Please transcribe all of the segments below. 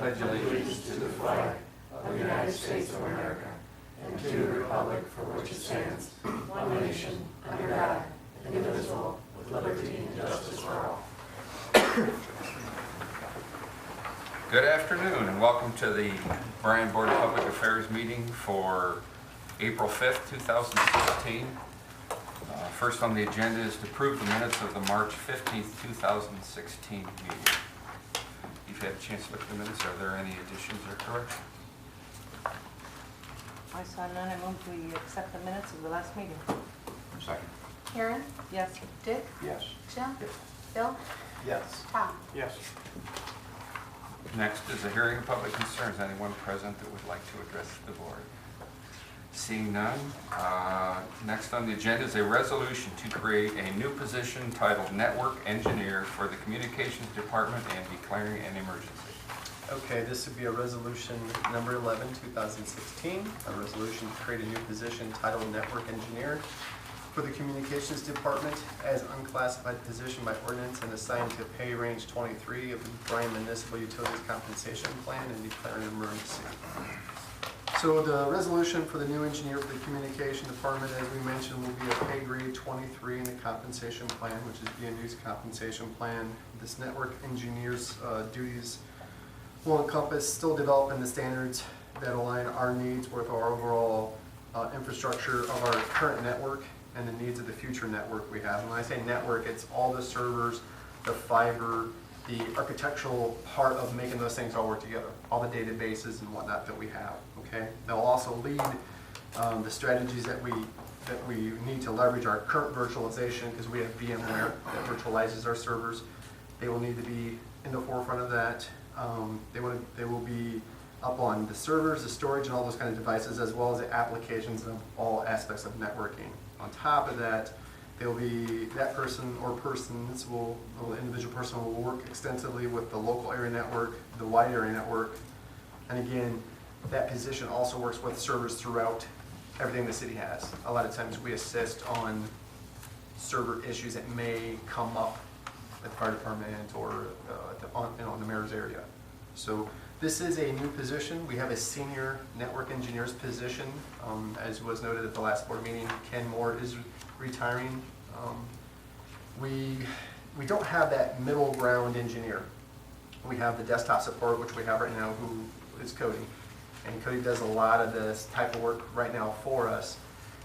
pledge allegiance to the flag of the United States of America and to the republic for which it stands, one nation, under God, indivisible, with liberty and justice for all. Good afternoon and welcome to the Bryan Board of Public Affairs meeting for April 5th, 2016. First on the agenda is to approve the minutes of the March 15th, 2016 meeting. You've had a chance to look at the minutes. Are there any additions or corrections? I saw none. I move we accept the minutes of the last meeting. Second. Karen? Yes. Dick? Yes. Jim? Yes. Bill? Yes. Tom? Yes. Next is a hearing of public concerns. Anyone present that would like to address the board? Seeing none, next on the agenda is a resolution to create a new position titled Network Engineer for the Communications Department and declaring an emergency. Okay, this would be a resolution number 11, 2016, a resolution to create a new position titled Network Engineer for the Communications Department as unclassified position by ordinance and assigned to pay range 23 of the Bryan Municipal Utilities Compensation Plan and declaring an emergency. So the resolution for the new engineer for the Communication Department, as we mentioned, will be a pay grade 23 in the compensation plan, which is BNU's compensation plan. This network engineer's duties will encompass still developing the standards that align our needs with our overall infrastructure of our current network and the needs of the future network we have. And when I say network, it's all the servers, the fiber, the architectural part of making those things all work together, all the databases and whatnot that we have. Okay, they'll also lead the strategies that we need to leverage our current virtualization, because we have VMware that virtualizes our servers. They will need to be in the forefront of that. They will be up on the servers, the storage, and all those kind of devices, as well as the applications of all aspects of networking. On top of that, there will be that person or persons individual person will work extensively with the local area network, the wide area network, and again, that position also works with servers throughout everything the city has. A lot of times we assist on server issues that may come up at the fire department or in the mayor's area. So this is a new position. We have a senior network engineer's position. As was noted at the last board meeting, Ken Moore is retiring. We don't have that middle ground engineer. We have the desktop support, which we have right now, who is Cody. And Cody does a lot of this type of work right now for us.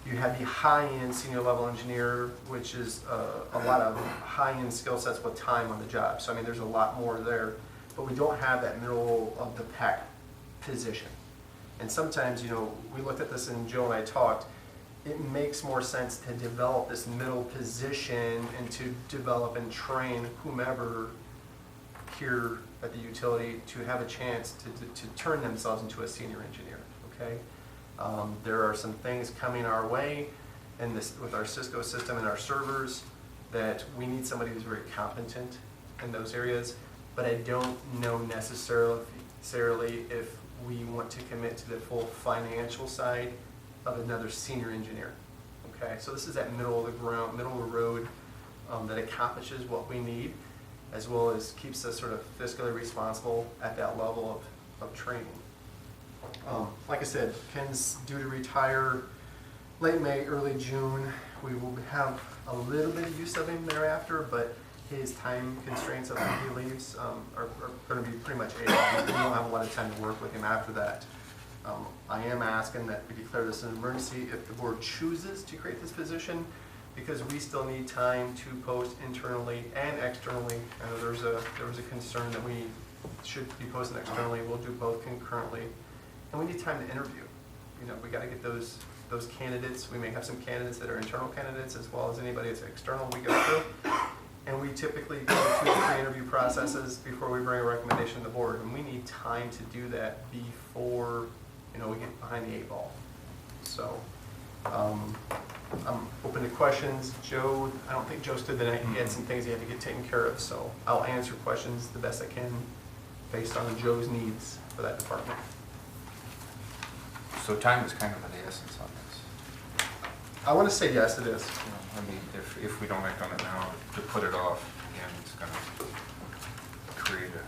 You have the high-end senior level engineer, which is a lot of high-end skill sets with time on the job. So I mean, there's a lot more there, but we don't have that middle of the pack position. And sometimes, we looked at this and Joe and I talked, it makes more sense to develop this middle position and to develop and train whomever here at the utility to have a chance to turn themselves into a senior engineer, okay? There are some things coming our way with our Cisco system and our servers that we need somebody who's very competent in those areas, but I don't know necessarily if we want to commit to the full financial side of another senior engineer, okay? So this is that middle of the ground, middle of the road that accomplishes what we need, as well as keeps us sort of fiscally responsible at that level of training. Like I said, Ken's due to retire late May, early June. We will have a little bit of use of him thereafter, but his time constraints of when he leaves are going to be pretty much able. We don't have a lot of time to work with him after that. I am asking that we declare this an emergency if the board chooses to create this position, because we still need time to post internally and externally. I know there was a concern that we should be posting externally. We'll do both concurrently. And we need time to interview. We got to get those candidates. We may have some candidates that are internal candidates as well as anybody that's external we go through. And we typically go through 2 to 3 interview processes before we bring a recommendation to the board. And we need time to do that before we get behind the 8 ball. So I'm open to questions. Joe, I don't think Joe stood the night. He had some things he had to get taken care of. So I'll answer questions the best I can based on Joe's needs for that department. So time is kind of the essence on this. I want to say yes, it is. I mean, if we don't act on it now, to put it off, again, it's going to create a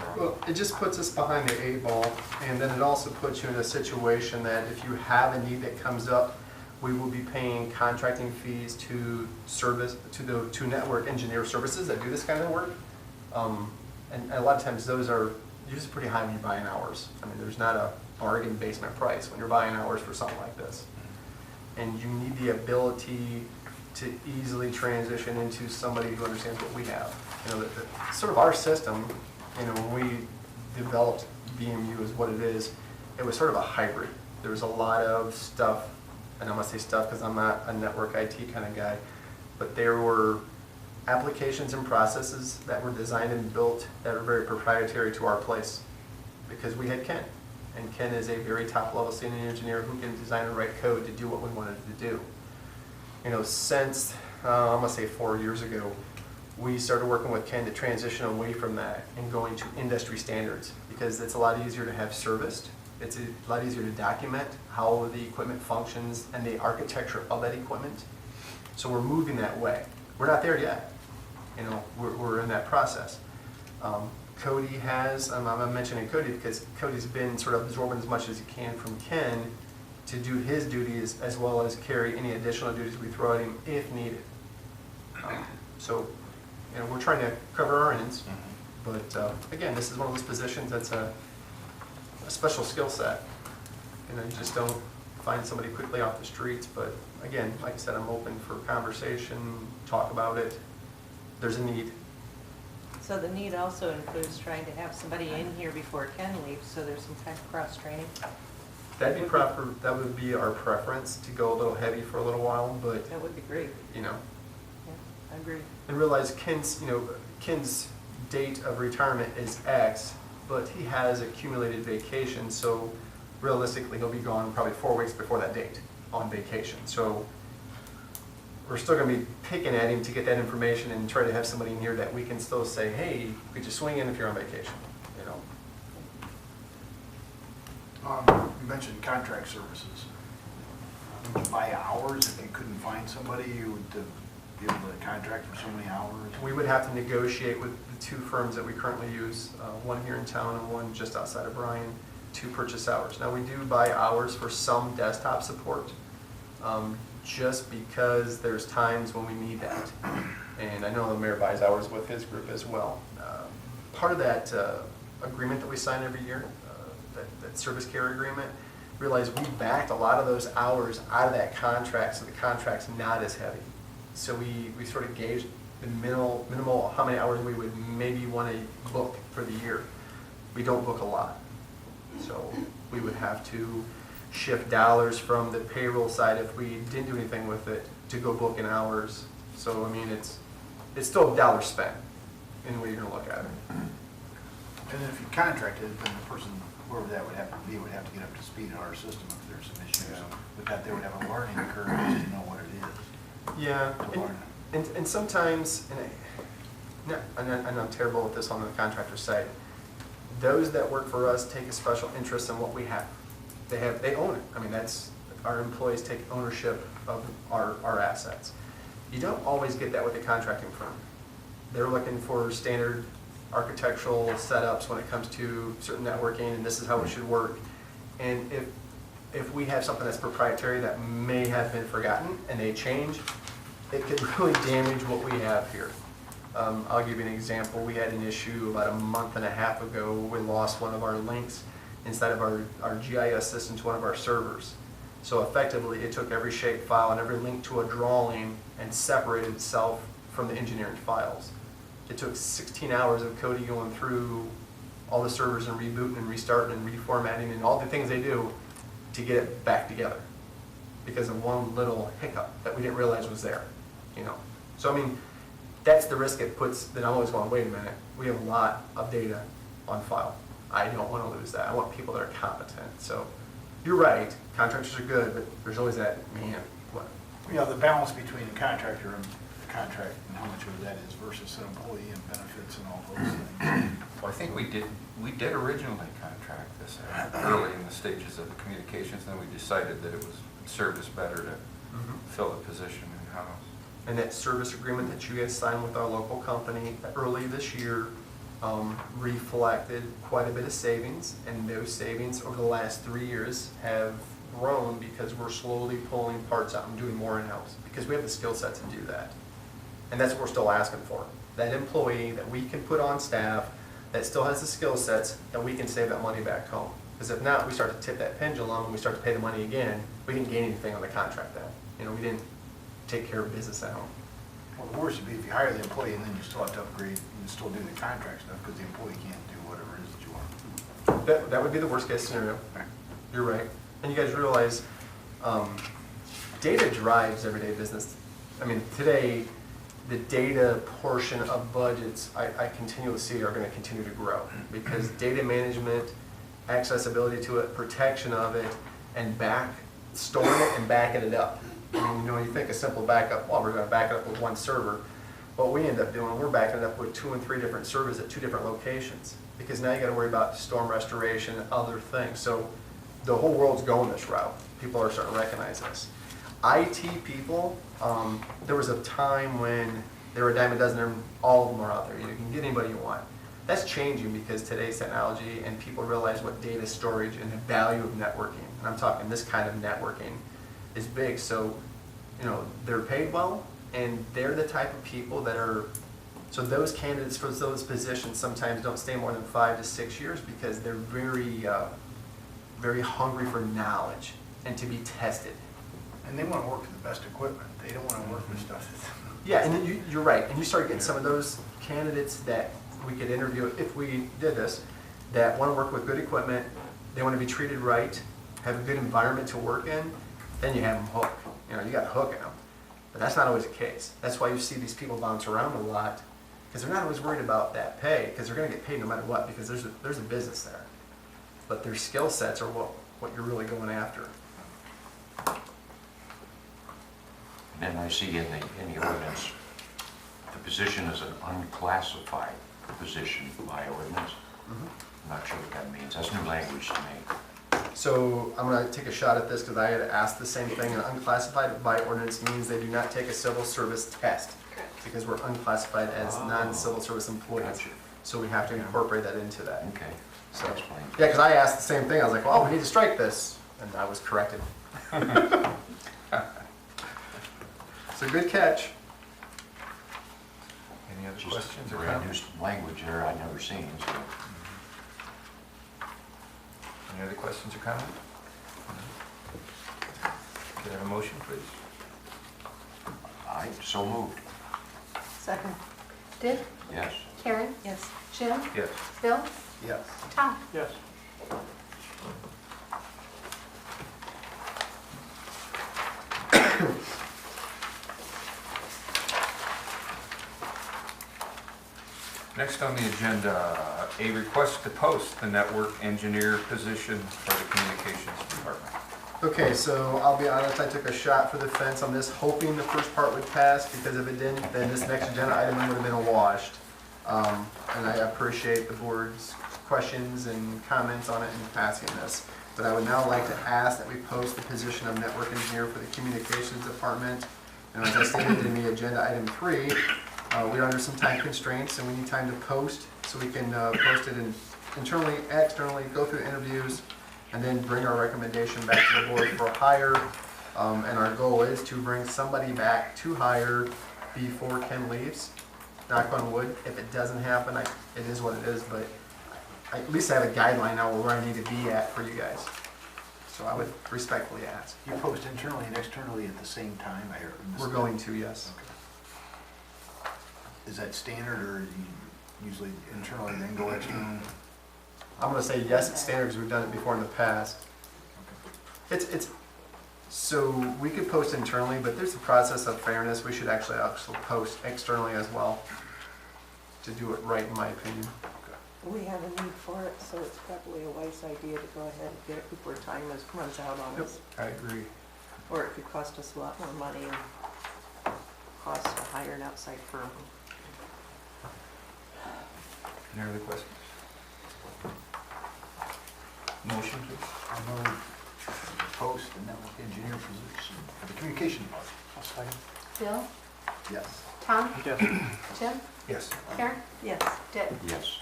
problem. Well, it just puts us behind the eight ball, and then it also puts you in a situation that if you have a need that comes up, we will be paying contracting fees to to network engineer services that do this kind of work. And a lot of times those are usually pretty high when you're buying hours. I mean, there's not a bargain basement price when you're buying hours for something like this. And you need the ability to easily transition into somebody who understands what we have. You know, sort of our system, you know, when we developed BMU is what it is, it was sort of a hybrid. There was a lot of stuff, and I'm gonna say stuff because I'm not a network IT kind of guy, but there were applications and processes that were designed and built that are very proprietary to our place because we had Ken. And Ken is a very top level senior engineer who can design and write code to do what we wanted to do. You know, since, I'm gonna say 4 years ago, we started working with Ken to transition away from that and going to industry standards because it's a lot easier to have serviced. It's a lot easier to document how the equipment functions and the architecture of that equipment. So we're moving that way. We're not there yet. You know, we're in that process. Cody has, I'm mentioning Cody because Cody's been sort of absorbing as much as he can from Ken to do his duties as well as carry any additional duties we throw at him if needed. So, you know, we're trying to cover our ends, but again, this is one of those positions that's a special skill set. You know, you just don't find somebody quickly off the streets, but again, like I said, I'm open for conversation, talk about it. There's a need. So the need also includes trying to have somebody in here before Ken leaves, so there's some kind of cross-training. That'd be proper. That would be our preference to go a little heavy for a little while, but That would be great. you know, Yeah, I agree. and realize Ken's date of retirement is X, but he has accumulated vacation, so realistically he'll be gone probably 4 weeks before that date on vacation. So we're still going to be picking at him to get that information and try to have somebody in here that we can still say, hey, could you swing in if you're on vacation? You know. You mentioned contract services. Would you buy hours if you couldn't find somebody? You would be able to contract for so many hours? We would have to negotiate with the two firms that we currently use, one here in town and one just outside of Bryan, to purchase hours. Now, we do buy hours for some desktop support, just because there's times when we need that. And I know the mayor buys hours with his group as well. Part of that agreement that we sign every year, that service care agreement, realize we backed a lot of those hours out of that contract, so the contract's not as heavy. So we sort of gauged the minimal how many hours we would maybe want to book for the year. We don't book a lot. So we would have to shift dollars from the payroll side if we didn't do anything with it to go book in hours. So I mean, it's still a dollar spent any way you're gonna look at it. And then if you contracted, then the person, whoever that would have to be, would have to get up to speed in our system if there's some issues. With that, they would have a learning curve just to know what it is. Yeah, and sometimes, and I'm terrible with this on the contractor side, those that work for us take a special interest in what we have. They own it. I mean, that's, our employees take ownership of our assets. You don't always get that with a contracting firm. They're looking for standard architectural setups when it comes to certain networking, and this is how it should work. And if we have something that's proprietary that may have been forgotten and they change, it could really damage what we have here. I'll give you an example. We had an issue about a month and a half ago. We lost one of our links inside of our GIS system to one of our servers. So effectively, it took every shape file and every link to a drawing and separated itself from the engineering files. It took 16 hours of Cody going through all the servers and rebooting and restarting and reformatting and all the things they do to get it back together because of one little hiccup that we didn't realize was there, you know. So I mean, that's the risk it puts. That I'm always going, wait a minute, we have a lot of data on file. I don't want to lose that. I want people that are competent. So you're right, contractors are good, but there's always that, man, what? You know, the balance between a contractor and the contract and how much of that is versus an employee and benefits and all those things. Well, I think we did originally contract this early in the stages of the communications, and then we decided that it was served us better to fill the position in-house. And that service agreement that you guys signed with our local company early this year reflected quite a bit of savings, and those savings over the last 3 years have grown because we're slowly pulling parts out and doing more in-house, because we have the skill set to do that. And that's what we're still asking for. That employee that we can put on staff that still has the skill sets, that we can save that money back home. Because if not, we start to tip that pendulum and we start to pay the money again, we didn't gain anything on the contract then. We didn't take care of business at home. Well, the worst would be if you hire the employee and then you still have to upgrade and still do the contract stuff because the employee can't do whatever it is that you want. That would be the worst case scenario. You're right. And you guys realize data drives everyday business. Today, the data portion of budgets, I continually see are going to continue to grow, because data management, accessibility to it, protection of it, and storing it and backing it up. You think a simple backup, well, we're going to back it up with one server. What we end up doing, we're backing it up with 2 and 3 different servers at 2 different locations, because now you got to worry about storm restoration and other things. So the whole world's going this route. People are starting to recognize this. IT people, there was a time when they were a dime a dozen, and all of them are out there. You can get anybody you want. That's changing because today's technology and people realize what data storage and the value of networking, and I'm talking this kind of networking, is big. So, they're paid well, and they're the type of people that are, so those candidates for those positions sometimes don't stay more than 5 to 6 years because they're very, very hungry for knowledge and to be tested. And they want to work with the best equipment. They don't want to work with stuff that's... Yeah, and you're right. And you start getting some of those candidates that we could interview if we did this, that want to work with good equipment, they want to be treated right, have a good environment to work in, then you have them hooked. You got to hook them. But that's not always the case. That's why you see these people bounce around a lot, because they're not always worried about that pay, because they're going to get paid no matter what, because there's a business there. But their skill sets are what you're really going after. Then I see in the ordinance, the position is an unclassified position by ordinance. I'm not sure what that means. That's new language to me. So I'm going to take a shot at this because I had asked the same thing. An unclassified by ordinance means they do not take a civil service test. Correct. Because we're unclassified as non-civil service employees. Gotcha. So we have to incorporate that into that. Okay, So, that explains. yeah, because I asked the same thing. I was like, well, we need to strike this. And I was corrected. So good catch. Any other Just questions or brand comments? new language there I've never seen, so. Any other questions or comments? Could I have a motion, please? I so moved, Second. Dick, yes. Karen, Yes. Jim, Yes. Bill, Yes. Tom. Yes. Next on the agenda, a request to post the network engineer position for the Communications Department. Okay, so I'll be honest, I took a shot for the fence on this, hoping the first part would pass, because if it didn't, then this next agenda item would have been washed. And I appreciate the board's questions and comments on it in passing this. But I would now like to ask that we post the position of network engineer for the Communications Department. And as I stated in the agenda item 3, we are under some time constraints and we need time to post, so we can post it internally, externally, go through interviews, and then bring our recommendation back to the board for hire. And our goal is to bring somebody back to hire before Ken leaves. Knock on wood. If it doesn't happen, it is what it is, but I at least have a guideline now where I need to be at for you guys. So I would respectfully ask. You post internally and externally at the same time? I heard. We're going to, yes. Okay. Is that standard, or you usually internally then go external? I'm gonna say yes, it's standard because we've done it before in the past. It's, so we could post internally, but there's a process of fairness. We should actually also post externally as well to do it right, in my opinion. We have a need for it, so it's probably a wise idea to go ahead and get it before time runs out on us. I agree. Or it could cost us a lot more money and cost to hire an outside firm. Any other questions? Motion, please. I'll move to post the network engineer position for the communication department. I'll second. Bill, Yes. Tom, Yes. Jim, Yes. Karen, Yes. Dick. Yes.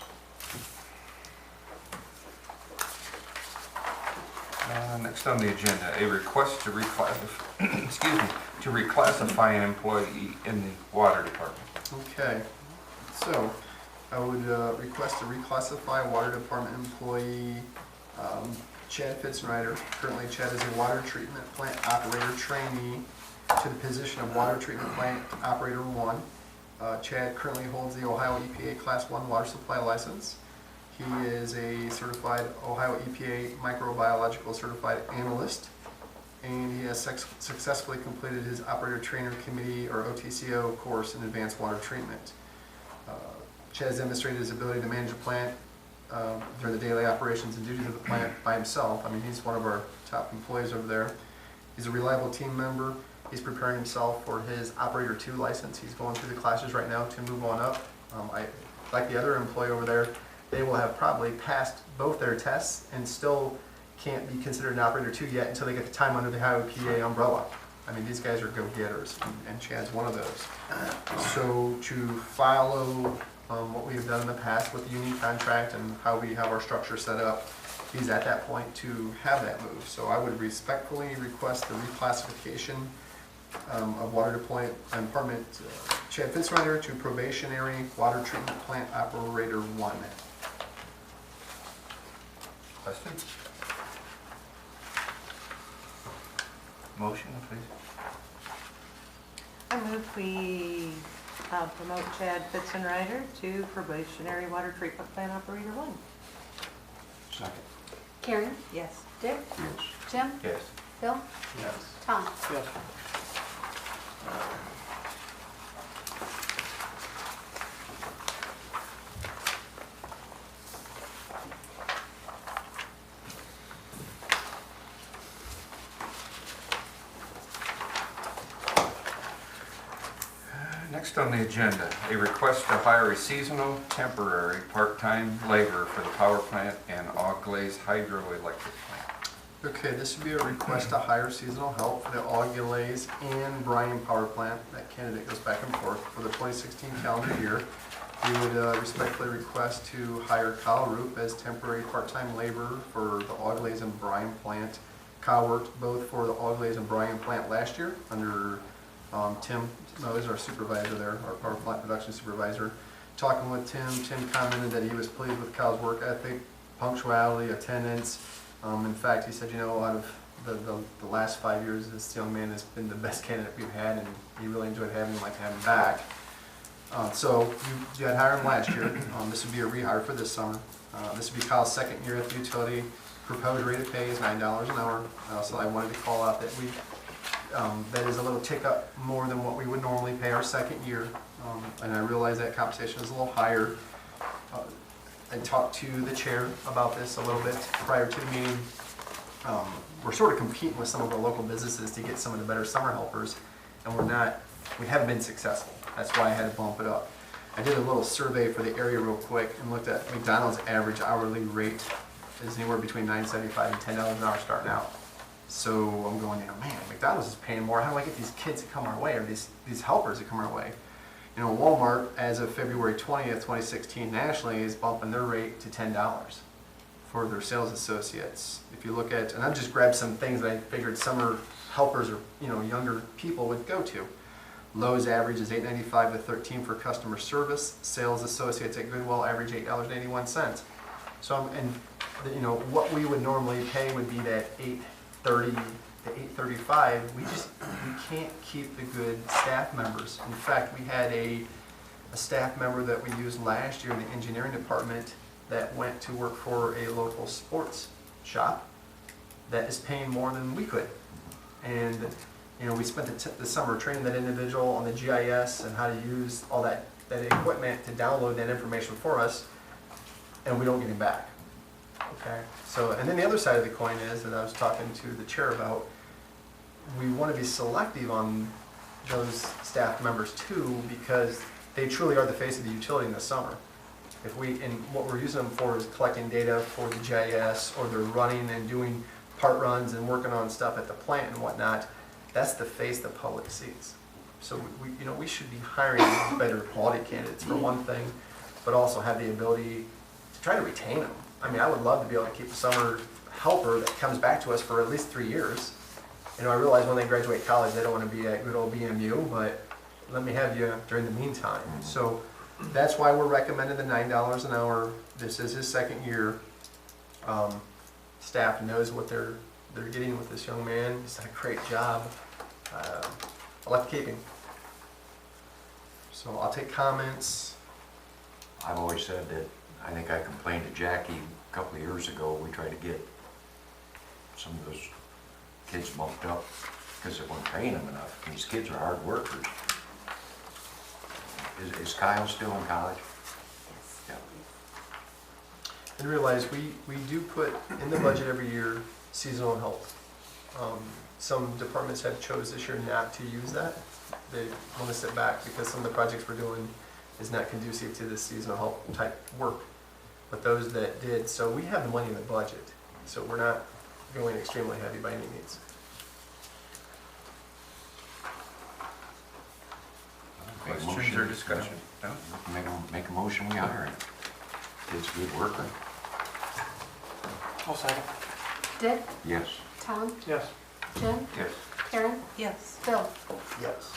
Next on the agenda, a request to reclassify, excuse me, to reclassify an employee in the water department. Okay, so I would request to reclassify water department employee Chad Fitzrider. Currently, Chad is a water treatment plant operator trainee to the position of water treatment plant operator 1. Chad currently holds the Ohio EPA Class 1 water supply license. He is a certified Ohio EPA microbiological certified analyst, and he has successfully completed his operator trainer committee or OTCO course in advanced water treatment. Chad has demonstrated his ability to manage a plant during the daily operations and duties of the plant by himself. I mean, he's one of our top employees over there. He's a reliable team member. He's preparing himself for his Operator 2 license. He's going through the classes right now to move on up. Like the other employee over there, they will have probably passed both their tests and still can't be considered an Operator 2 yet until they get the time under the Ohio EPA umbrella. I mean, these guys are go-getters, and Chad's one of those. So to follow what we have done in the past with the union contract and how we have our structure set up, he's at that point to have that move. So I would respectfully request the reclassification of water department Chad Fitzrider to probationary water treatment plant operator 1. Questions? Motion, please. I move we promote Chad Fitzrider to probationary water treatment plant operator 1. Second. Karen, Yes. Dick, Yes. Jim, Yes. Phil, Yes. Tom. Yes. Next on the agenda, a request to hire a seasonal, temporary, part-time laborer for the power plant and Auglaze hydroelectric plant. Okay, this would be a request to hire seasonal help for the Auglaze and Bryan power plant. That candidate goes back and forth for the 2016 calendar year. We would respectfully request to hire Kyle Roop as temporary part-time laborer for the Auglaze and Bryan plant. Kyle worked both for the Auglaze and Bryan plant last year under Tim. No, he's our supervisor there, our power plant production supervisor. Talking with Tim commented that he was pleased with Kyle's work ethic, punctuality, attendance. In fact, he said, you know, out of the last 5 years, this young man has been the best candidate we've had, and he really enjoyed having him, like to have him back. So you had hired him last year. This would be a rehire for this summer. This would be Kyle's second year at the utility. Proposed rate of pay is $9 an hour. So I wanted to call out that that is a little tick up more than what we would normally pay our second year. And I realize that compensation is a little higher. I talked to the chair about this a little bit prior to the meeting. We're sort of competing with some of our local businesses to get some of the better summer helpers, and we haven't been successful. That's why I had to bump it up. I did a little survey for the area real quick and looked at McDonald's average hourly rate is anywhere between $9.75 and $10 an hour starting out. So I'm going, man, McDonald's is paying more. How do I get these kids to come our way, or these helpers to come our way? Walmart, as of February 20th, 2016, nationally is bumping their rate to $10 for their sales associates. If you look at, and I've just grabbed some things that I figured summer helpers or younger people would go to. Lowe's average is $8.95 to $13 for customer service. Sales associates at Goodwill average $8.81. So what we would normally pay would be that $8.30 to $8.35. We can't keep the good staff members. In fact, we had a staff member that we used last year in the engineering department that went to work for a local sports shop that is paying more than we could. And we spent the summer training that individual on the GIS and how to use all that equipment to download that information for us, and we don't get him back. Okay. So, and then the other side of the coin is that I was talking to the chair about, we want to be selective on those staff members too, because they truly are the face of the utility in the summer. And what we're using them for is collecting data for the GIS, or they're running and doing part runs and working on stuff at the plant and whatnot. That's the face the public sees. So we should be hiring better quality candidates for one thing, but also have the ability to try to retain them. I mean, I would love to be able to keep a summer helper that comes back to us for at least 3 years. You know, I realize when they graduate college, they don't want to be at good old BMU, but let me have you during the meantime. So that's why we're recommending the $9 an hour. This is his second year. Staff knows what they're getting with this young man. He's done a great job. I'd like to keep him. So I'll take comments. I've always said that, I think I complained to Jackie a couple of years ago, we tried to get some of those kids bumped up because they weren't paying them enough. These kids are hard workers. Is Kyle still in college? Yeah. And realize we do put in the budget every year seasonal help. Some departments have chose this year not to use that. They want to sit back because some of the projects we're doing is not conducive to this seasonal help type work. But those that did, so we have the money in the budget. So we're not going extremely heavy by any means. Questions or discussion? No? Make a motion, we hire him. Kid's a good worker. I'll second. Dick, Yes. Tom, Yes. Jim, Yes. Karen, Yes. Bill. Yes.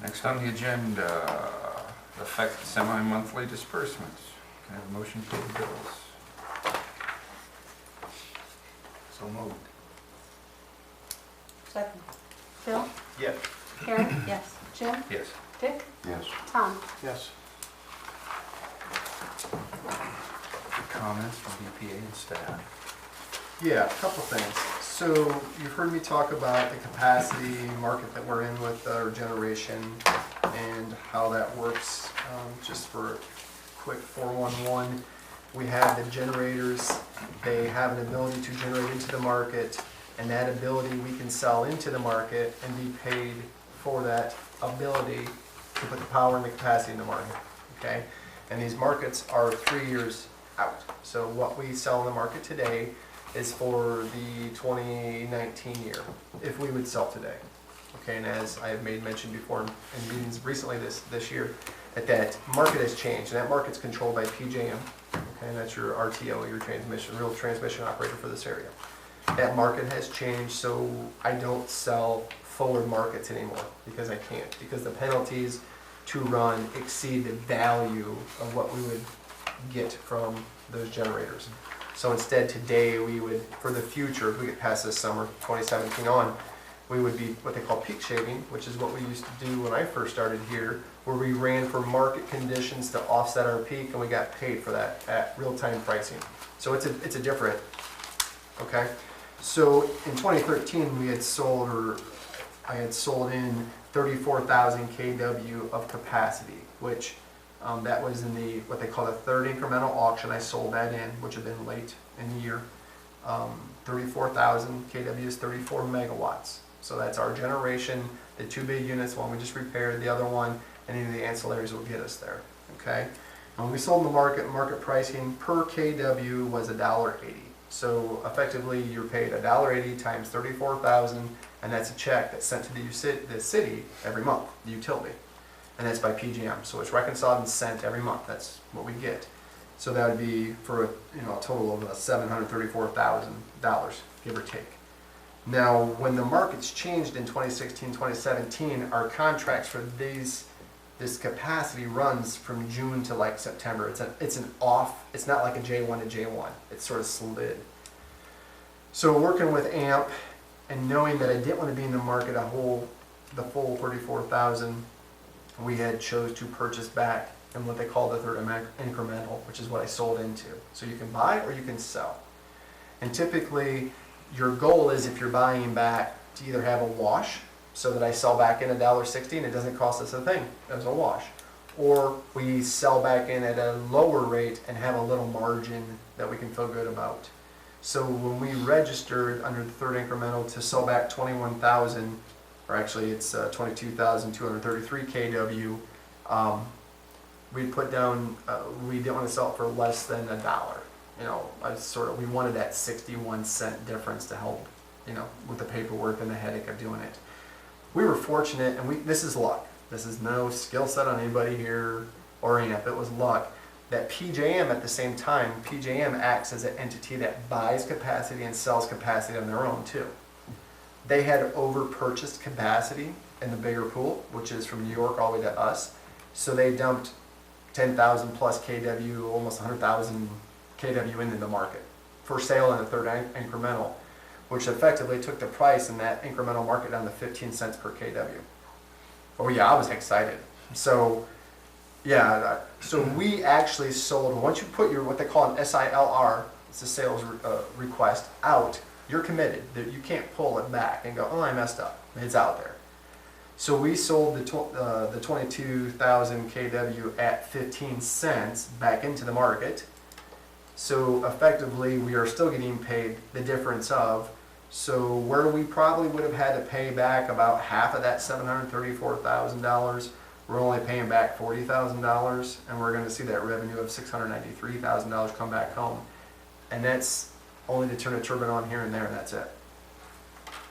Next on the agenda, affect semi-monthly disbursements. Can I have a motion to pay the bills? So moved. Second. Bill, Yes. Karen, Yes. Jim, Yes. Dick, Yes. Tom. Yes. Comments from BPA and staff? Yeah, a couple things. So you've heard me talk about the capacity market that we're in with our generation and how that works. Just for a quick 411, we have the generators. They have an ability to generate into the market, and that ability we can sell into the market and be paid for that ability to put the power and the capacity in the market, okay? And these markets are 3 years out. So what we sell in the market today is for the 2019 year, if we would sell today. Okay, and as I have made mention before in meetings recently this year, that market has changed, and that market's controlled by PJM. Okay, and that's your RTO, your real transmission operator for this area. That market has changed, so I don't sell forward markets anymore because I can't, because the penalties to run exceed the value of what we would get from those generators. So instead today we would, for the future, if we get past this summer, 2017 on, we would be what they call peak shaving, which is what we used to do when I first started here, where we ran for market conditions to offset our peak and we got paid for that at real-time pricing. So it's a different, okay? So in 2013 we had sold, or I had sold in 34,000 kW of capacity, which that was in the, what they call the third incremental auction. I sold that in, which had been late in the year. 34,000 kW is 34 megawatts. So that's our generation, the two big units, one we just repaired, the other one, and any of the ancillaries will get us there, okay? And when we sold in the market pricing per kW was $1.80. So effectively you're paid $1.80 times 34,000, and that's a check that's sent to the city every month, the utility. And that's by PGM. So it's reconciled and sent every month. That's what we get. So that would be for a total of $734,000, give or take. Now, when the markets changed in 2016, 2017, our contracts for this capacity runs from June to like September. It's an off. It's not like a J1 to J1. It's sort of slid. So working with AMP and knowing that I didn't want to be in the market the full 34,000. We had chose to purchase back in what they call the third incremental, which is what I sold into. So you can buy or you can sell. And typically, your goal is, if you're buying back, to either have a wash, so that I sell back in $1.60 and it doesn't cost us a thing as a wash. Or we sell back in at a lower rate and have a little margin that we can feel good about. So when we registered under the third incremental to sell back 21,000, or actually it's 22,233 kW, we put down, we didn't want to sell it for less than $1. you know, we wanted that 61-cent difference to help, you know, with the paperwork and the headache of doing it. We were fortunate, and this is luck. This is no skill set on anybody here or AMP. It was luck that PJM at the same time, PJM acts as an entity that buys capacity and sells capacity on their own too. They had over-purchased capacity in the bigger pool, which is from New York all the way to us. So they dumped 10,000 plus KW, almost 100,000 KW into the market for sale in the third incremental, which effectively took the price in that incremental market down to 15 cents per KW. Oh yeah, I was excited. So yeah, so we actually sold, once you put your, what they call an SILR, it's a sales request, out, you're committed. That you can't pull it back and go, oh, I messed up. It's out there. So we sold the 22,000 KW at 15 cents back into the market. So effectively, we are still getting paid the difference of, so where we probably would have had to pay back about half of that $734,000, we're only paying back $40,000, and we're going to see that revenue of $693,000 come back home. And that's only to turn a turbine on here and there, and that's it.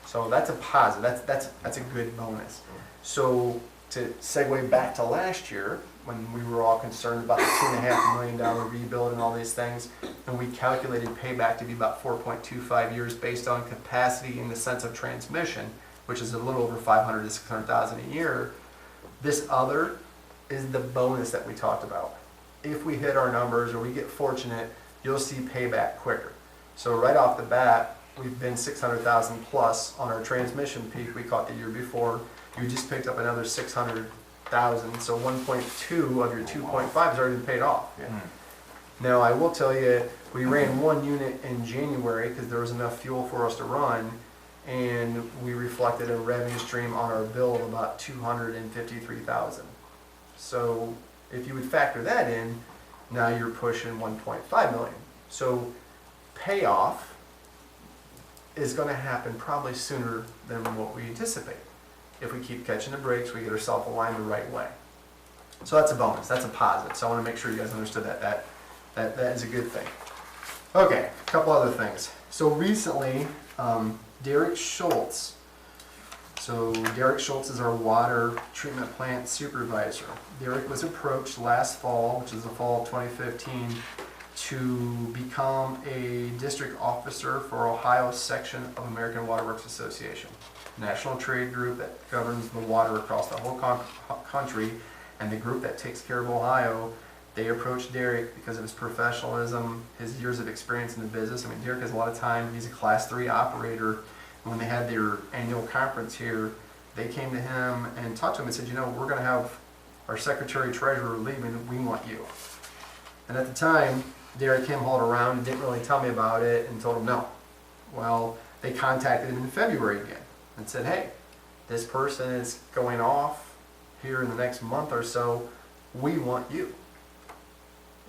So that's a positive. That's a good bonus. So to segue back to last year, when we were all concerned about the $2.5 million rebuild and all these things, and we calculated payback to be about 4.25 years based on capacity in the sense of transmission, which is a little over 500 to 600,000 a year. This other is the bonus that we talked about. If we hit our numbers or we get fortunate, you'll see payback quicker. So right off the bat, we've been 600,000 plus on our transmission peak we caught the year before. You just picked up another 600,000, so 1.2 of your 2.5 has already been paid off. Yeah. Now I will tell you, we ran one unit in January because there was enough fuel for us to run, and we reflected a revenue stream on our bill of about 253,000. So if you would factor that in, now you're pushing 1.5 million. So payoff is going to happen probably sooner than what we anticipate. If we keep catching the breaks, we get ourselves aligned the right way. So that's a bonus, that's a positive. So I want to make sure you guys understood that is a good thing. Okay, a couple other things. So recently, Derek Schultz. So Derek Schultz is our water treatment plant supervisor. Derek was approached last fall, which is the fall of 2015, to become a district officer for Ohio section of American Water Works Association, national trade group that governs the water across the whole country, and the group that takes care of Ohio. They approached Derek because of his professionalism, his years of experience in the business. I mean, Derek has a lot of time. He's a Class 3 operator. When they had their annual conference here, they came to him and talked to him and said, you know, we're going to have our secretary-treasurer leaving. We want you. And at the time, Derek came hauled around and didn't really tell me about it and told him no. Well, they contacted him in February again and said, hey, this person is going off here in the next month or so. We want you.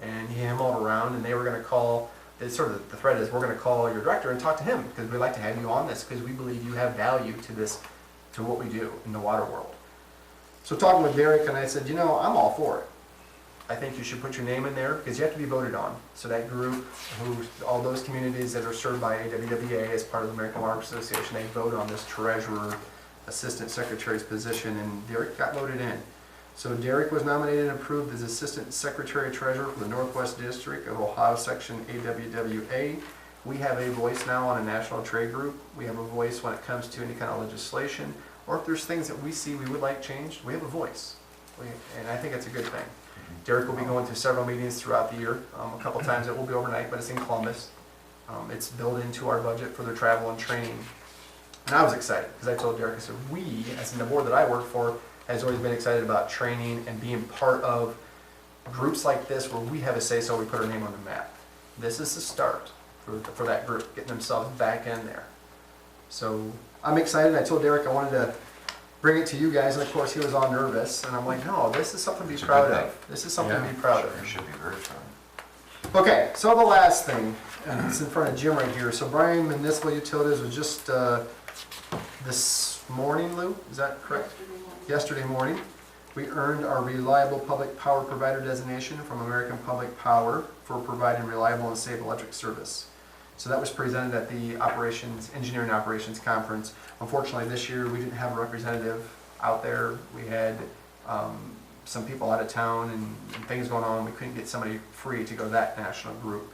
And he hauled around, and they were going to call, the thread is, we're going to call your director and talk to him because we'd like to have you on this because we believe you have value to this, to what we do in the water world. So talking with Derek, and I said, you know, I'm all for it. I think you should put your name in there because you have to be voted on. So that group, all those communities that are served by AWWA as part of the American Water Association, they vote on this treasurer, assistant secretary's position, and Derek got voted in. So Derek was nominated and approved as Assistant Secretary Treasurer for the Northwest District of Ohio Section AWWA. We have a voice now on a national trade group. We have a voice when it comes to any kind of legislation, or if there's things that we see we would like changed, we have a voice. And I think it's a good thing. Derek will be going to several meetings throughout the year. A couple times it will be overnight, but it's in Columbus. It's built into our budget for their travel and training. And I was excited because I told Derek, I said, we, as in the board that I work for, has always been excited about training and being part of groups like this where we have a say so we put our name on the map. This is the start for that group, getting themselves back in there. So I'm excited. I told Derek I wanted to bring it to you guys, and of course he was all nervous, and I'm like, no, this is something to be proud of. This is something to be proud of. You should be very proud. Okay, so the last thing, and it's in front of Jim right here. So Bryan Municipal Utilities was just this morning, Lou, is that correct? Yesterday morning. We earned our Reliable Public Power Provider designation from American Public Power for providing reliable and safe electric service. So that was presented at the Engineering Operations Conference. Unfortunately, this year we didn't have a representative out there. We had some people out of town and things going on. We couldn't get somebody free to go to that national group.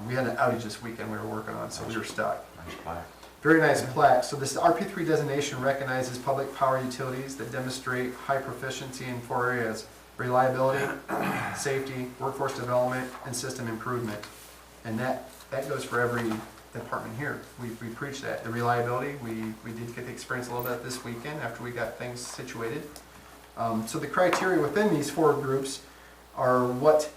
We had an outage this weekend we were working on, so we were stuck. Nice plaque. Very nice plaque. So this RP3 designation recognizes public power utilities that demonstrate high proficiency in 4 areas: reliability, safety, workforce development, and system improvement. And that goes for every department here. We preach that. The reliability, we did get to experience a little bit this weekend after we got things situated. So the criteria within these 4 groups are what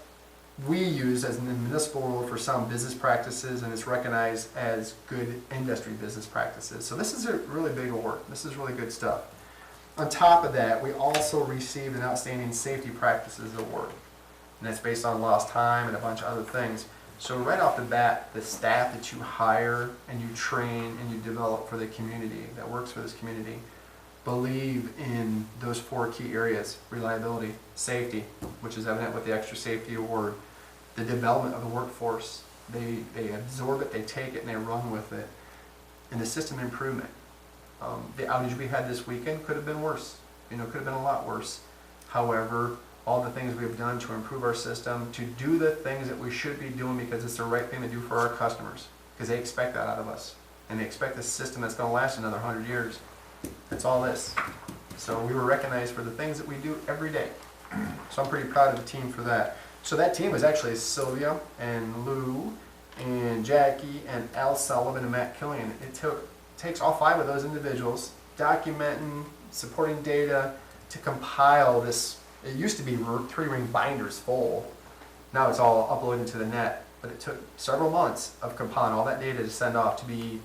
we use as in the municipal world for sound business practices, and it's recognized as good industry business practices. So this is a really big award. This is really good stuff. On top of that, we also received an Outstanding Safety Practices Award, and that's based on lost time and a bunch of other things. So right off the bat, the staff that you hire and you train and you develop for the community, that works for this community, believe in those 4 key areas: reliability, safety, which is evident with the Extra Safety Award, the development of the workforce. They absorb it, they take it, and they run with it, and the system improvement. The outage we had this weekend could have been worse. Could have been a lot worse. However, all the things we have done to improve our system, to do the things that we should be doing because it's the right thing to do for our customers, because they expect that out of us, and they expect a system that's going to last another 100 years. That's all this. So we were recognized for the things that we do every day. So I'm pretty proud of the team for that. So that team was actually Sylvia and Lou and Jackie and Al Sullivan and Matt Killian. It takes all 5 of those individuals documenting, supporting data to compile this. It used to be 3-ring binders full. Now it's all uploaded to the net. But it took several months of compiling all that data to send off to be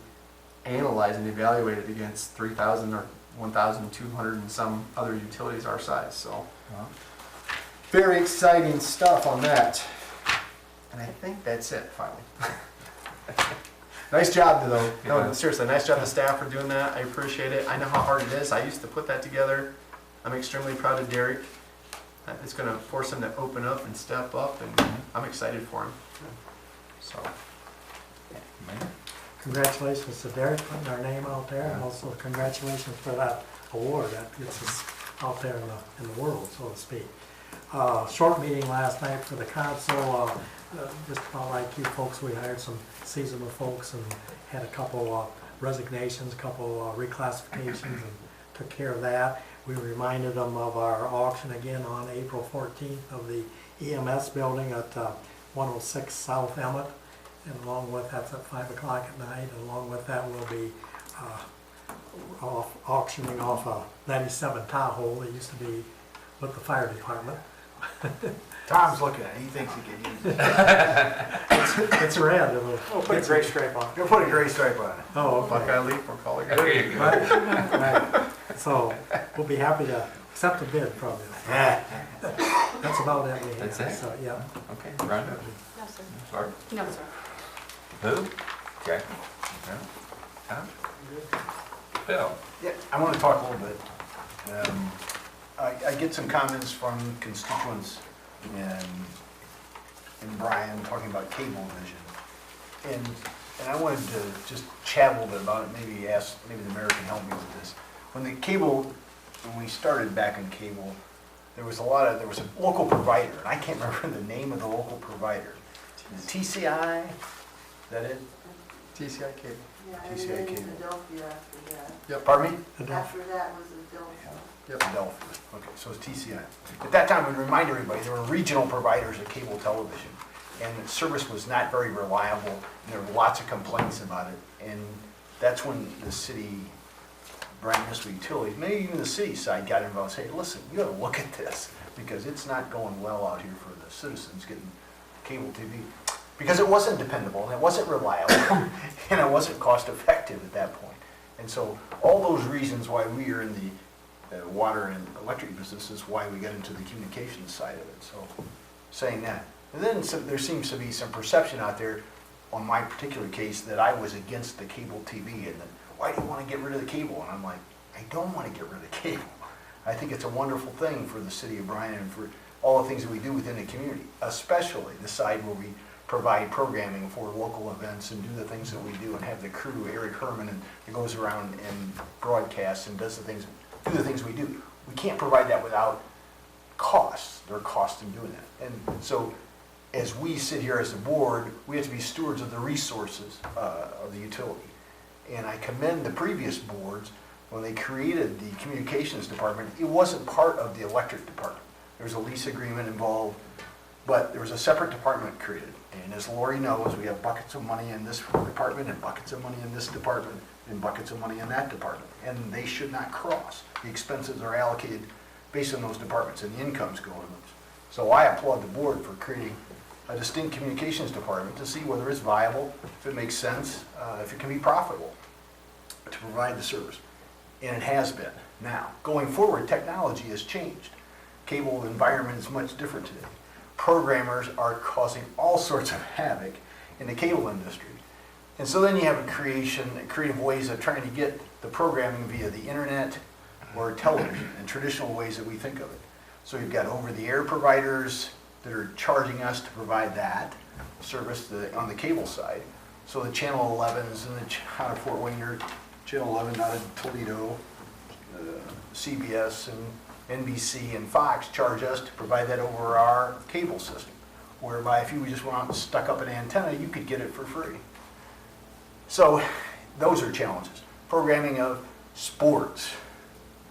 analyzed and evaluated against 3,000 or 1,200 and some other utilities our size. So very exciting stuff on that. And I think that's it, finally. Nice job, though. No, seriously, nice job to staff for doing that. I appreciate it. I know how hard it is. I used to put that together. I'm extremely proud of Derek. It's going to force him to open up and step up, and I'm excited for him. So, Congratulations to Derek putting our name out there, and also congratulations for that award that gets us out there in the world, so to speak. Short meeting last night for the council. Just about like you folks, we hired some seasonal folks and had a couple resignations, a couple reclassifications, and took care of that. We reminded them of our auction again on April 14th of the EMS building at 106 South Emmett. And along with that's at 5 o'clock at night. And along with that, we'll be auctioning off a 97 Tahoe that used to be with the fire department. Tom's looking at it. He thinks he can use it. It's red. We'll put a gray stripe on it. You'll put a gray stripe on it. Oh, okay. Buckeye Leaf, we'll call it. There you go. Right. So we'll be happy to accept a bid from you. That's about it. We have. That's it? So, yeah. Okay, Rhonda? No, sir. Sorry? No, sir. Who? Jackie? No? Tom? Bill? Yeah, I want to talk a little bit. I get some comments from constituents in Bryan talking about cable vision. And I wanted to just chat a little bit about it, maybe the mayor can help me with this. When we started back in cable, there was a local provider, and I can't remember the name of the local provider. TCI, is that it? TCI Cable. Yeah, TCI and then cable. Adelphia after that. Yep. Pardon me? After that was Adelphia. Yep. Adelphia. Okay, so it's TCI. At that time, I would remind everybody, there were regional providers of cable television, and the service was not very reliable, and there were lots of complaints about it. And that's when the city, Bryan Municipal Utilities, maybe even the city side got involved and said, listen, you gotta look at this, because it's not going well out here for the citizens getting cable TV. Because it wasn't dependable, and it wasn't reliable, and it wasn't cost effective at that point. And so all those reasons why we are in the water and electric business is why we got into the communications side of it. So saying that. And then there seems to be some perception out there on my particular case that I was against the cable TV, and that, why do you want to get rid of the cable? And I'm like, I don't want to get rid of the cable. I think it's a wonderful thing for the city of Bryan and for all the things that we do within the community, especially the side where we provide programming for local events and do the things that we do and have the crew, Eric Herman, and that goes around and broadcasts and does do the things we do. We can't provide that without costs. There are costs in doing that. And so as we sit here as a board, we have to be stewards of the resources of the utility. And I commend the previous boards when they created the communications department. It wasn't part of the electric department. There was a lease agreement involved, but there was a separate department created. And as Lori knows, we have buckets of money in this department and buckets of money in this department and buckets of money in that department. And they should not cross. The expenses are allocated based on those departments and the incomes go in those. So I applaud the board for creating a distinct communications department to see whether it's viable, if it makes sense, if it can be profitable to provide the service. And it has been. Now, going forward, technology has changed. Cable environment is much different today. Programmers are causing all sorts of havoc in the cable industry. And so then you have creative ways of trying to get the programming via the internet or television and traditional ways that we think of it. So you've got over-the-air providers that are charging us to provide that service on the cable side. So the Channel 11s and out of Fort Wayne, or Channel 11 out of Toledo, CBS and NBC and Fox charge us to provide that over our cable system, whereby if you just went out and stuck up an antenna, you could get it for free. So those are challenges. Programming of sports.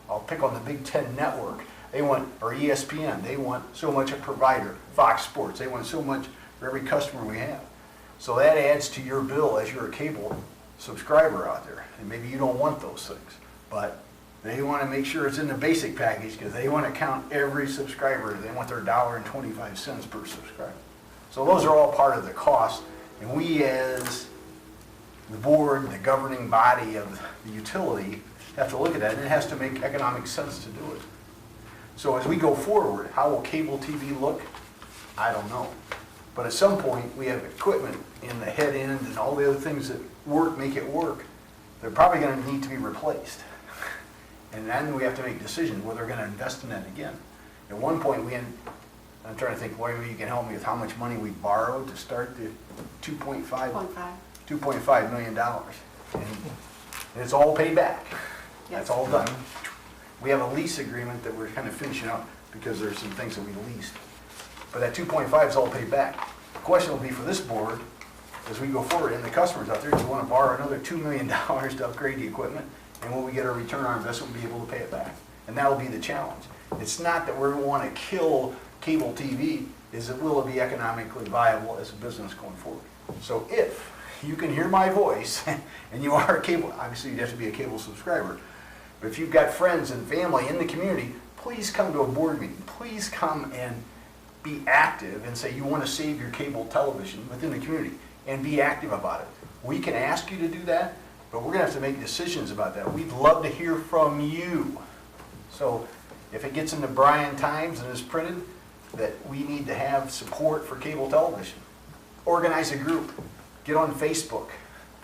I'll pick on the Big Ten Network. They want, or ESPN, they want so much a provider. Fox Sports, they want so much for every customer we have. So that adds to your bill as you're a cable subscriber out there. And maybe you don't want those things, but they want to make sure it's in the basic package because they want to count every subscriber. They want their $1.25 per subscriber. So those are all part of the cost. And we as the board, the governing body of the utility, have to look at that, and it has to make economic sense to do it. So as we go forward, how will cable TV look? I don't know. But at some point, we have equipment in the head end and all the other things that make it work. They're probably going to need to be replaced. And then we have to make decisions whether we're going to invest in that again. At one point, I'm trying to think, Lori, maybe you can help me with how much money we borrowed to start the $2.5 million. And it's all paid back. That's all done. We have a lease agreement that we're kind of finishing up because there's some things that we leased. But that 2.5 is all paid back. The question will be for this board, as we go forward, and the customers out there, do you want to borrow another $2 million to upgrade the equipment? And will we get a return on our investment and be able to pay it back? And that will be the challenge. It's not that we want to kill cable TV, is it will it be economically viable as a business going forward? So if you can hear my voice, and you are a cable, obviously you'd have to be a cable subscriber, but if you've got friends and family in the community, please come to a board meeting. Please come and be active and say you want to save your cable television within the community and be active about it. We can ask you to do that, but we're going to have to make decisions about that. We'd love to hear from you. So if it gets in the Bryan Times and is printed, that we need to have support for cable television. Organize a group. Get on Facebook.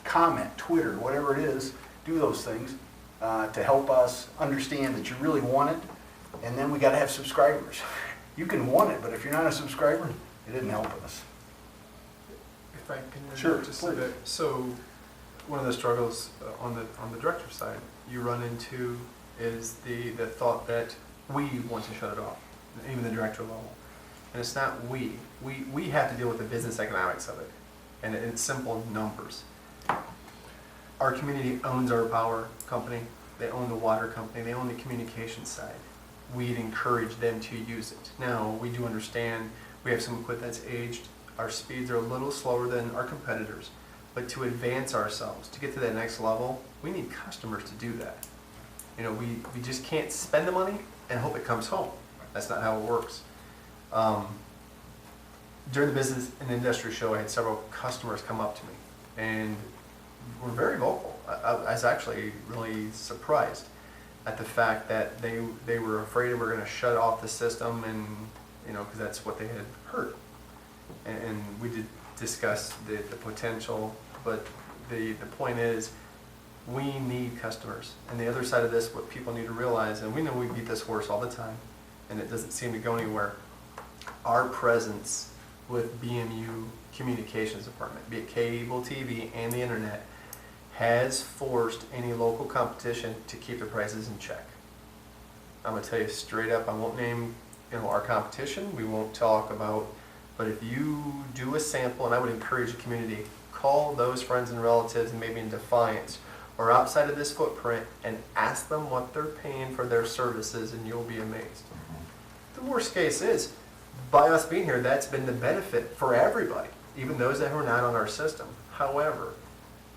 Comment, Twitter, whatever it is. Do those things to help us understand that you really want it. And then we got to have subscribers. You can want it, but if you're not a subscriber, it isn't helping us. If I can Sure, just a please. bit. So one of the struggles on the director side you run into is the thought that we want to shut it off, even the director level. And it's not we. We have to deal with the business economics of it. And it's simple numbers. Our community owns our power company. They own the water company. They own the communications side. We'd encourage them to use it. Now, we do understand we have some equipment that's aged. Our speeds are a little slower than our competitors. But to advance ourselves, to get to that next level, we need customers to do that. You know, we just can't spend the money and hope it comes home. That's not how it works. During the business and industry show, I had several customers come up to me and were very vocal. I was actually really surprised at the fact that they were afraid we were going to shut off the system, and because that's what they had heard. And we did discuss the potential, but the point is, we need customers. And the other side of this, what people need to realize, and we know we beat this horse all the time, and it doesn't seem to go anywhere. Our presence with BMU Communications Department, be it cable TV and the internet, has forced any local competition to keep the prices in check. I'm gonna tell you straight up, I won't name our competition, we won't talk about, but if you do a sample, and I would encourage the community, call those friends and relatives, and maybe in Defiance or outside of this footprint, and ask them what they're paying for their services, and you'll be amazed. The worst case is, by us being here, that's been the benefit for everybody, even those that are not on our system. However,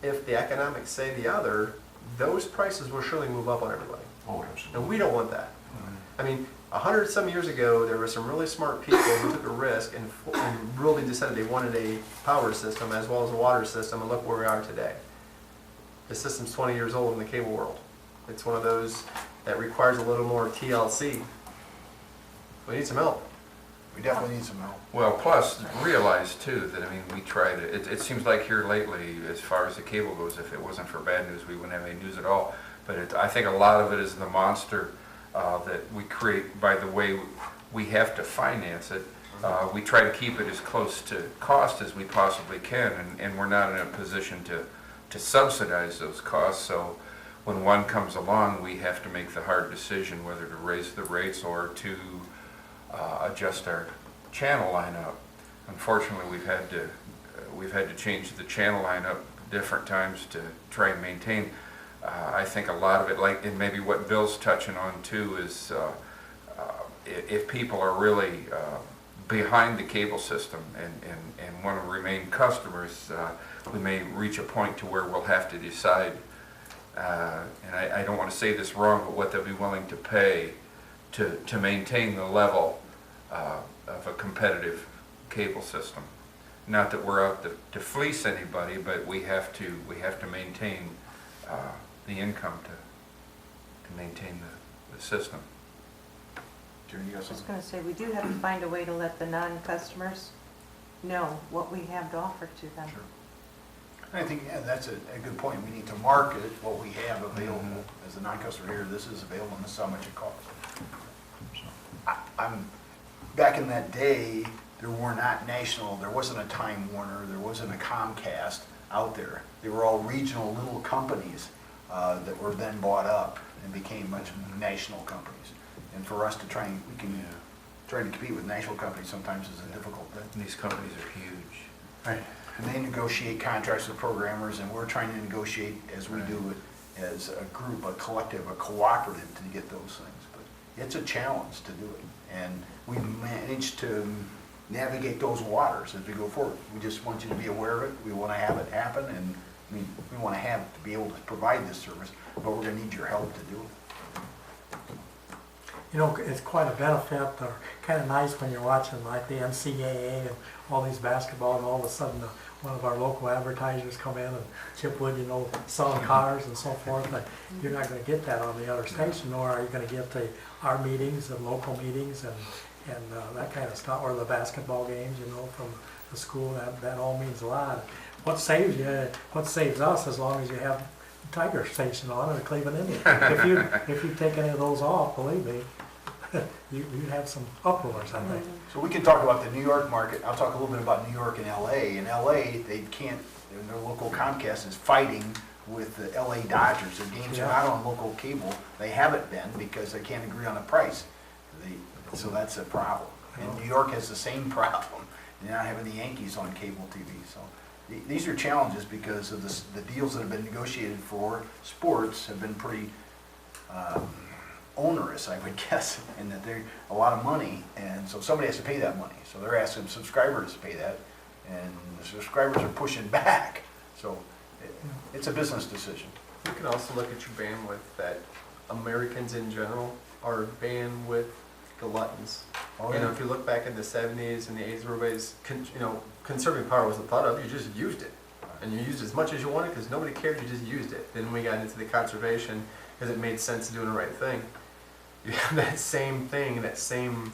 if the economics say the other, those prices will surely move up on everybody. Oh, absolutely. And we don't want that. I mean, 100 some years ago, there were some really smart people who took a risk and really decided they wanted a power system as well as a water system, and look where we are today. The system's 20 years old in the cable world. It's one of those that requires a little more TLC. We need some help. We definitely need some help. Well, plus realize too that, I mean, we try to, it seems like here lately, as far as the cable goes, if it wasn't for bad news, we wouldn't have any news at all. But I think a lot of it is the monster that we create by the way we have to finance it. We try to keep it as close to cost as we possibly can, and we're not in a position to subsidize those costs. So when one comes along, we have to make the hard decision whether to raise the rates or to adjust our channel lineup. Unfortunately, we've had to change the channel lineup different times to try and maintain. I think a lot of it, like, and maybe what Bill's touching on too, is if people are really behind the cable system and want to remain customers, we may reach a point to where we'll have to decide, and I don't want to say this wrong, but what they'll be willing to pay to maintain the level of a competitive cable system. Not that we're out to fleece anybody, but we have to maintain the income to maintain the system. I was going to say, we do have to find a way to let the non-customers know what we have to offer to them. Sure. I think, yeah, that's a good point. We need to market what we have available as a non-customer here. This is available and this is how much it costs. Back in that day, there wasn't a Time Warner, there wasn't a Comcast out there. They were all regional little companies that were then bought up and became much national companies. And for us to trying to compete with national companies sometimes is a difficult thing. And these companies are huge. Right. And they negotiate contracts with programmers, and we're trying to negotiate as we do it as a group, a collective, a cooperative to get those things. But it's a challenge to do it. And we managed to navigate those waters as we go forward. We just want you to be aware of it. We want to have it happen, and we want to be able to provide this service, but we're going to need your help to do it. You know, it's quite a benefit, or kind of nice when you're watching like the NCAA and all these basketball, and all of a sudden one of our local advertisers come in and Chip Wood, selling cars and so forth. But you're not going to get that on the other station, nor are you going to get our meetings and local meetings and that kind of stuff, or the basketball games, from the school. That all means a lot. What saves us, as long as you have Tiger Station on or Cleveland Indian. If you take any of those off, believe me, you have some uproars, I think. So we can talk about the New York market. I'll talk a little bit about New York and LA. In LA, they can't, their local Comcast is fighting with the LA Dodgers. Their games are not on local cable. They haven't been because they can't agree on a price. So that's a problem. And New York has the same problem. They're not having the Yankees on cable TV. So these are challenges because of the deals that have been negotiated for sports have been pretty onerous, I would guess, in that they're a lot of money, and so somebody has to pay that money. So they're asking subscribers to pay that, and the subscribers are pushing back. So it's a business decision. You can also look at your bandwidth, that Americans in general are bandwidth gluttons. Oh, yeah. If you look back in the 70s and the 80s, everybody's, conserving power wasn't thought of, you just used it. And you used as much as you wanted because nobody cared, you just used it. Then we got into the conservation because it made sense doing the right thing. You have that same thing, that same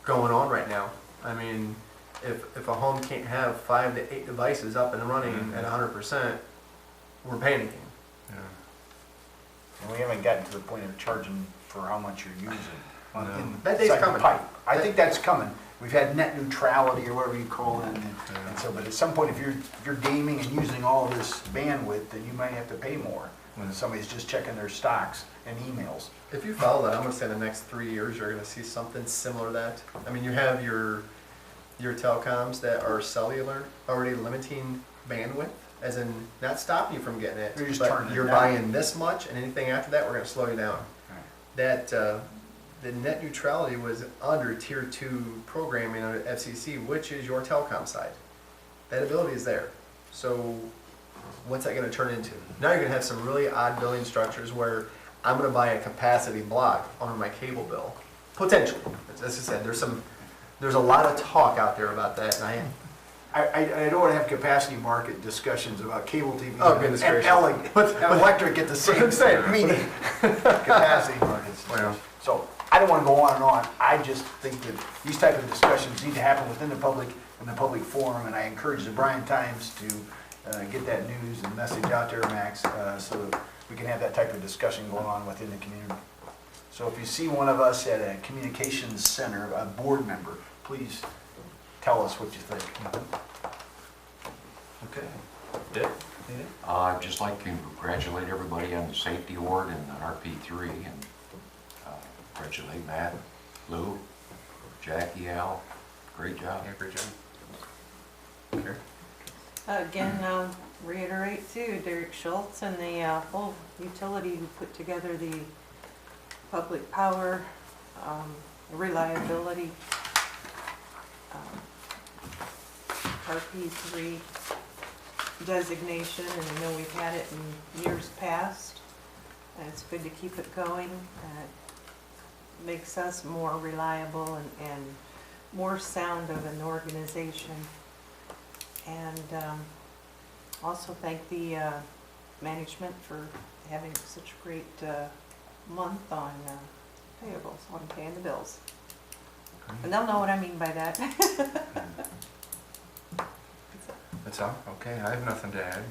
going on right now. I mean, if a home can't have 5 to 8 devices up and running at 100%, we're panicking. Yeah. And we haven't gotten to the point of charging for how much you're using. No. That day's inside the coming. pipe. I think that's coming. We've had net neutrality or whatever you call it. And so, but at some point, if you're gaming and using all this bandwidth, then you might have to pay more when somebody's just checking their stocks and emails. If you follow that, I'm gonna say in the next 3 years, you're gonna see something similar to that. I mean, you have your telecoms that are cellular, already limiting bandwidth, as in not stopping you from getting it, You're just but turning it you're down. buying this much, and anything after that, we're gonna slow you down. That, the net neutrality was under tier 2 programming under FCC, which is your telecom side. That ability is there. So what's that gonna turn into? Now you're gonna have some really odd billing structures where I'm gonna buy a capacity block on my cable bill. Potentially. As I said, there's a lot of talk out there about that, and I don't want to have capacity market discussions about cable TV Oh, goodness and gracious. electric at the same time. Meaning capacity markets. Well. So I don't want to go on and on. I just think that these type of discussions need to happen within the public, in the public forum, and I encourage the Bryan Times to get that news and message out there, Max, so that we can have that type of discussion going on within the community. So if you see one of us at a communications center, a board member, please tell us what you think. Okay. Dick? I'd just like to congratulate everybody on the safety award and the RP3, and congratulate Matt, Lou, Jackie, Al. Great job. Yeah, great job. Okay. Again, I'll reiterate too, Derek Schultz and the whole utility who put together the public power, reliability, RP3 designation, and I know we've had it in years past, and it's good to keep it going. It makes us more reliable and more sound of an organization. And also thank the management for having such a great month on payables, on paying the bills. And they'll know what I mean by that. That's all? Okay, I have nothing to add.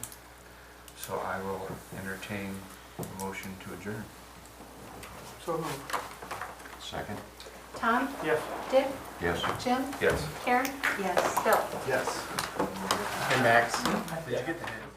So I will entertain a motion to adjourn. So moved. Second? Tom? Yes. Dick? Yes. Jim? Yes. Karen? Yes. Bill? Yes. Hey, Max, did you get the hand?